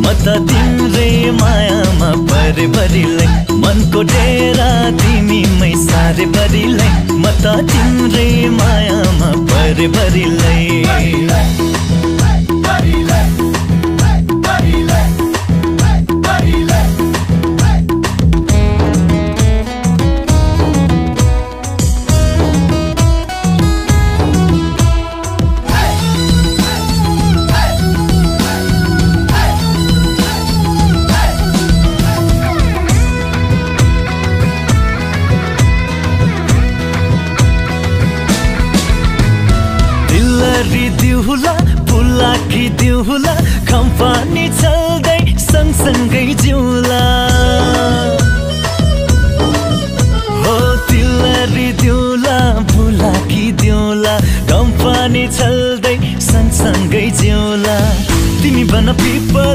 म त तिम्रै मायामा परे भरिलै मनको डेरा तिमीमै सारे भरिलै म त तिम्रै मायामा परे भरिलै दिहुला पुलाकी दिहुला